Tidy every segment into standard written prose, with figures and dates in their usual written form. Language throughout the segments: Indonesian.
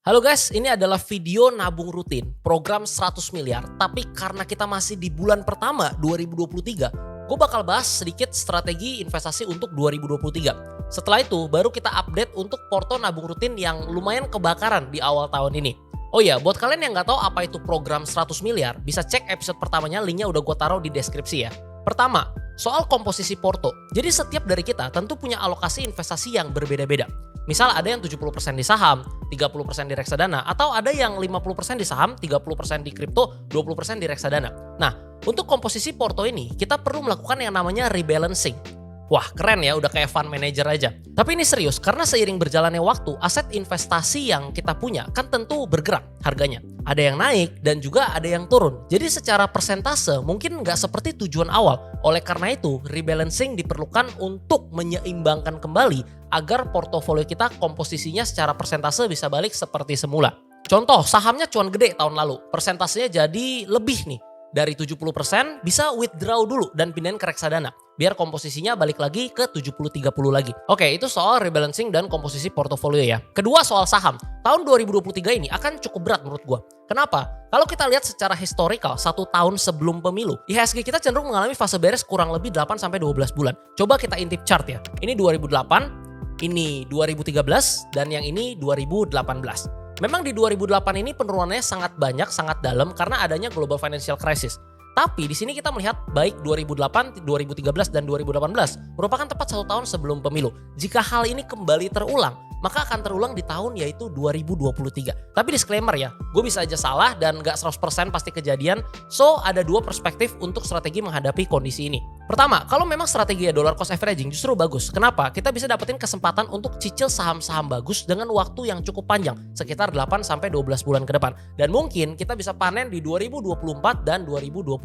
Halo guys, ini adalah video nabung rutin program 100 miliar. Tapi karena kita masih di bulan pertama 2023, gue bakal bahas sedikit strategi investasi untuk 2023. Setelah itu baru kita update untuk porto nabung rutin yang lumayan kebakaran di awal tahun ini. Oh iya, buat kalian yang nggak tahu apa itu program 100 miliar, bisa cek episode pertamanya, linknya udah gue taruh di deskripsi ya. Pertama, soal komposisi porto. Jadi setiap dari kita tentu punya alokasi investasi yang berbeda-beda. Misal ada yang 70% di saham, 30% di reksadana, atau ada yang 50% di saham, 30% di kripto, 20% di reksadana. Nah, untuk komposisi porto ini, kita perlu melakukan yang namanya rebalancing. Wah, keren ya, udah kayak fund manager aja. Tapi ini serius, karena seiring berjalannya waktu, aset investasi yang kita punya kan tentu bergerak harganya. Ada yang naik dan juga ada yang turun. Jadi secara persentase mungkin nggak seperti tujuan awal. Oleh karena itu, rebalancing diperlukan untuk menyeimbangkan kembali agar portofolio kita komposisinya secara persentase bisa balik seperti semula. Contoh, sahamnya cuan gede tahun lalu, persentasenya jadi lebih nih. Dari 70% bisa withdraw dulu dan pindahin ke reksadana. Biar komposisinya balik lagi ke 70-30 lagi. Oke, itu soal rebalancing dan komposisi portofolio ya. Kedua soal saham. Tahun 2023 ini akan cukup berat menurut gue. Kenapa? Kalau kita lihat secara historikal 1 tahun sebelum pemilu, IHSG kita cenderung mengalami fase beres kurang lebih 8-12 bulan. Coba kita intip chart ya. Ini 2008, ini 2013, dan yang ini 2018. Memang di 2008 ini penurunannya sangat banyak, sangat dalam karena adanya global financial crisis. Tapi di sini kita melihat baik 2008, 2013, dan 2018 merupakan tepat 1 tahun sebelum pemilu. Jika hal ini kembali terulang, maka akan terulang di tahun yaitu 2023. Tapi disclaimer ya, gue bisa aja salah dan gak 100% pasti kejadian. So ada 2 perspektif untuk strategi menghadapi kondisi ini. Pertama, kalau memang strategi dollar cost averaging justru bagus. Kenapa? Kita bisa dapetin kesempatan untuk cicil saham-saham bagus dengan waktu yang cukup panjang, sekitar 8-12 bulan ke depan. Dan mungkin kita bisa panen di 2024 dan 2025.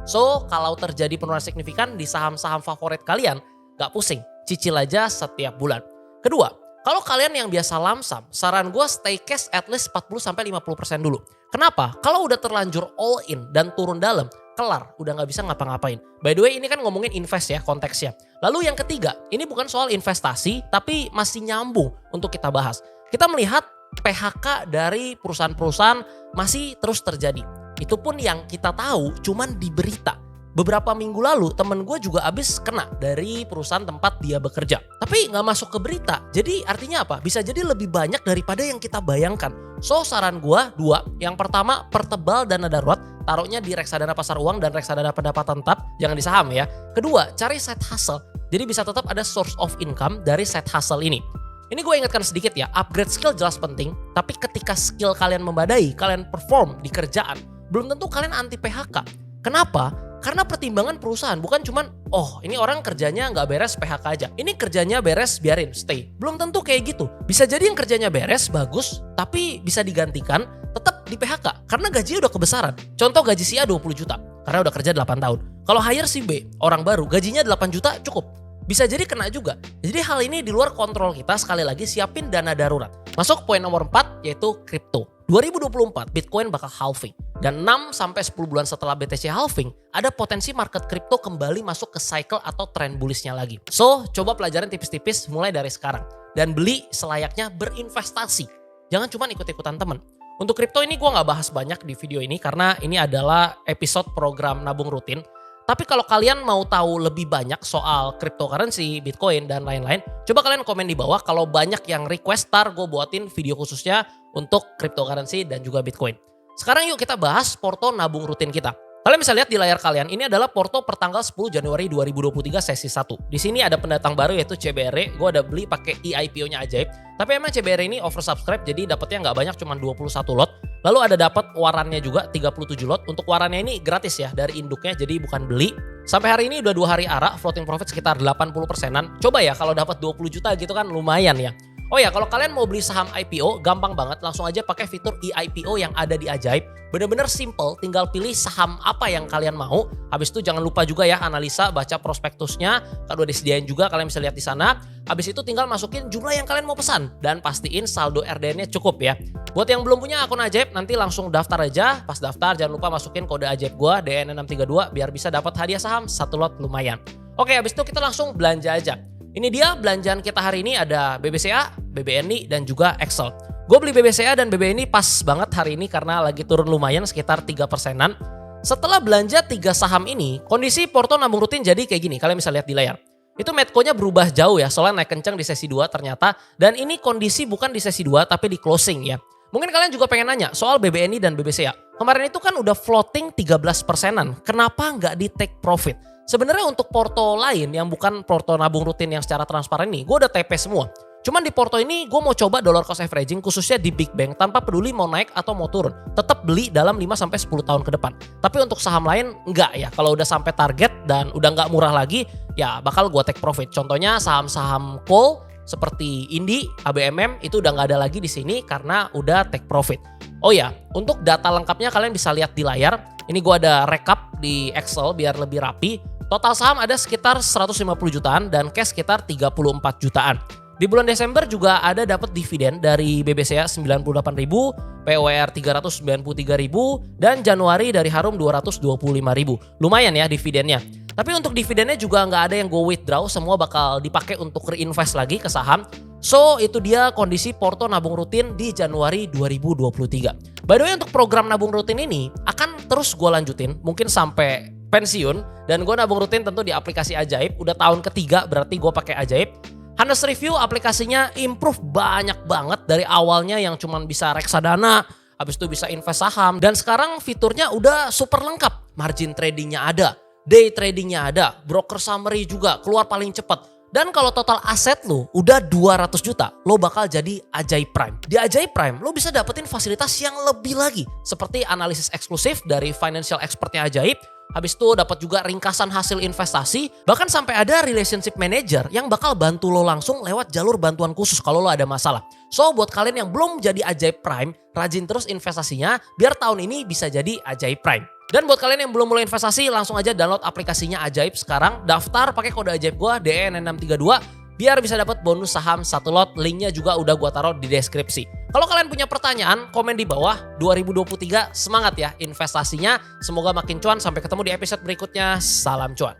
So kalau terjadi penurunan signifikan di saham-saham favorit kalian, gak pusing, cicil aja setiap bulan. Kedua, kalau kalian yang biasa lamsam, saran gue stay cash at least 40-50% dulu. Kenapa? Kalau udah terlanjur all in dan turun dalam, kelar, udah gak bisa ngapa-ngapain. By the way, ini kan ngomongin invest ya konteksnya. Lalu yang ketiga, ini bukan soal investasi, tapi masih nyambung untuk kita bahas. Kita melihat PHK dari perusahaan-perusahaan masih terus terjadi. Itu pun yang kita tahu cuman di berita. Beberapa minggu lalu temen gue juga abis kena dari perusahaan tempat dia bekerja. Tapi gak masuk ke berita. Jadi artinya apa? Bisa jadi lebih banyak daripada yang kita bayangkan. So saran gue 2. Yang pertama, pertebal dana darurat. Taruhnya di reksadana pasar uang dan reksadana pendapatan tetap. Jangan di saham ya. Kedua, cari side hustle. Jadi bisa tetap ada source of income dari side hustle ini. Ini gue ingatkan sedikit ya. Upgrade skill jelas penting. Tapi ketika skill kalian membadai, kalian perform di kerjaan, belum tentu kalian anti PHK. Kenapa? Karena pertimbangan perusahaan bukan cuman, oh ini orang kerjanya nggak beres PHK aja. Ini kerjanya beres biarin stay. Belum tentu kayak gitu. Bisa jadi yang kerjanya beres bagus, tapi bisa digantikan tetap di PHK. Karena gajinya udah kebesaran. Contoh gaji si A 20 juta, karena udah kerja 8 tahun. Kalau hire si B, orang baru, gajinya 8 juta cukup. Bisa jadi kena juga. Jadi hal ini di luar kontrol kita, sekali lagi siapin dana darurat. Masuk poin nomor 4 yaitu kripto. 2024 Bitcoin bakal halving. Dan 6-10 bulan setelah BTC halving, ada potensi market kripto kembali masuk ke cycle atau trend bullishnya lagi. So, coba pelajarin tipis-tipis mulai dari sekarang. Dan beli selayaknya berinvestasi. Jangan cuma ikut-ikutan temen. Untuk kripto ini gue gak bahas banyak di video ini karena ini adalah episode program nabung rutin. Tapi kalau kalian mau tahu lebih banyak soal cryptocurrency, Bitcoin, dan lain-lain, coba kalian komen di bawah. Kalau banyak yang request, ntar gue buatin video khususnya untuk cryptocurrency dan juga Bitcoin. Sekarang yuk kita bahas porto nabung rutin kita. Kalian bisa lihat di layar kalian, ini adalah porto per tanggal 10 Januari 2023 sesi 1. Di sini ada pendatang baru yaitu CBRE, gue udah beli pakai IPO-nya ajaib. Tapi emang CBRE ini oversubscribe, jadi dapetnya nggak banyak, cuma 21 lot. Lalu ada dapat warannya juga 37 lot. Untuk warannya ini gratis ya dari induknya, jadi bukan beli. Sampai hari ini udah 2 hari ARA, floating profit sekitar 80%-an. Coba ya kalau dapat 20 juta gitu kan lumayan ya. Oh ya, kalau kalian mau beli saham IPO, gampang banget. Langsung aja pakai fitur eIPO yang ada di Ajaib. Bener-bener simple, tinggal pilih saham apa yang kalian mau. Habis itu jangan lupa juga ya analisa, baca prospektusnya. Kan udah disediain juga, kalian bisa lihat di sana. Habis itu tinggal masukin jumlah yang kalian mau pesan. Dan pastiin saldo RDN-nya cukup ya. Buat yang belum punya akun Ajaib, nanti langsung daftar aja. Pas daftar jangan lupa masukin kode Ajaib gua DN632 biar bisa dapat hadiah saham 1 lot lumayan. Oke, habis itu kita langsung belanja aja. Ini dia belanjaan kita hari ini, ada BBCA, BBNI, dan juga Excel. Gue beli BBCA dan BBNI pas banget hari ini karena lagi turun lumayan sekitar 3%-an. Setelah belanja 3 saham ini, kondisi porto nabung rutin jadi kayak gini. Kalian bisa lihat di layar. Itu Medco-nya berubah jauh ya, soalnya naik kencang di sesi 2 ternyata. Dan ini kondisi bukan di sesi 2 tapi di closing ya. Mungkin kalian juga pengen nanya soal BBNI dan BBCA. Kemarin itu kan udah floating 13%-an. Kenapa nggak di take profit? Sebenarnya untuk porto lain yang bukan porto nabung rutin yang secara transparan ini, gue udah TP semua. Cuman di porto ini gue mau coba dollar cost averaging khususnya di big bank tanpa peduli mau naik atau mau turun. Tetap beli dalam 5-10 tahun ke depan. Tapi untuk saham lain enggak ya. Kalau udah sampai target dan udah nggak murah lagi ya bakal gue take profit. Contohnya saham-saham coal seperti Indi, ABMM itu udah nggak ada lagi di sini karena udah take profit. Oh ya, untuk data lengkapnya kalian bisa lihat di layar. Ini gue ada rekap di Excel biar lebih rapi. Total saham ada sekitar 150 jutaan dan cash sekitar 34 jutaan. Di bulan Desember juga ada dapat dividen dari BBCA 98.000, POR 393.000 dan Januari dari Harum 225.000. Lumayan ya dividennya. Tapi untuk dividennya juga nggak ada yang go withdraw, semua bakal dipakai untuk reinvest lagi ke saham. So itu dia kondisi porto nabung rutin di Januari 2023. By the way untuk program nabung rutin ini akan terus gue lanjutin mungkin sampai pensiun. Dan gue nabung rutin tentu di aplikasi Ajaib. Udah tahun ketiga berarti gue pakai Ajaib. Honest Review aplikasinya improve banyak banget dari awalnya yang cuman bisa reksadana, habis itu bisa invest saham, dan sekarang fiturnya udah super lengkap. Margin tradingnya ada, day tradingnya ada, broker summary juga keluar paling cepat. Dan kalau total aset lo udah 200 juta, lo bakal jadi Ajaib Prime. Di Ajaib Prime lo bisa dapetin fasilitas yang lebih lagi, seperti analisis eksklusif dari financial expertnya Ajaib. Habis itu dapat juga ringkasan hasil investasi, bahkan sampai ada relationship manager yang bakal bantu lo langsung lewat jalur bantuan khusus kalau lo ada masalah. So buat kalian yang belum jadi Ajaib Prime, rajin terus investasinya biar tahun ini bisa jadi Ajaib Prime. Dan buat kalian yang belum mulai investasi, langsung aja download aplikasinya Ajaib sekarang, daftar pakai kode Ajaib gua DEN632 biar bisa dapat bonus saham 1 lot. Linknya juga udah gua taruh di deskripsi. Kalau kalian punya pertanyaan, komen di bawah. 2023 semangat ya investasinya. Semoga makin cuan. Sampai ketemu di episode berikutnya. Salam cuan.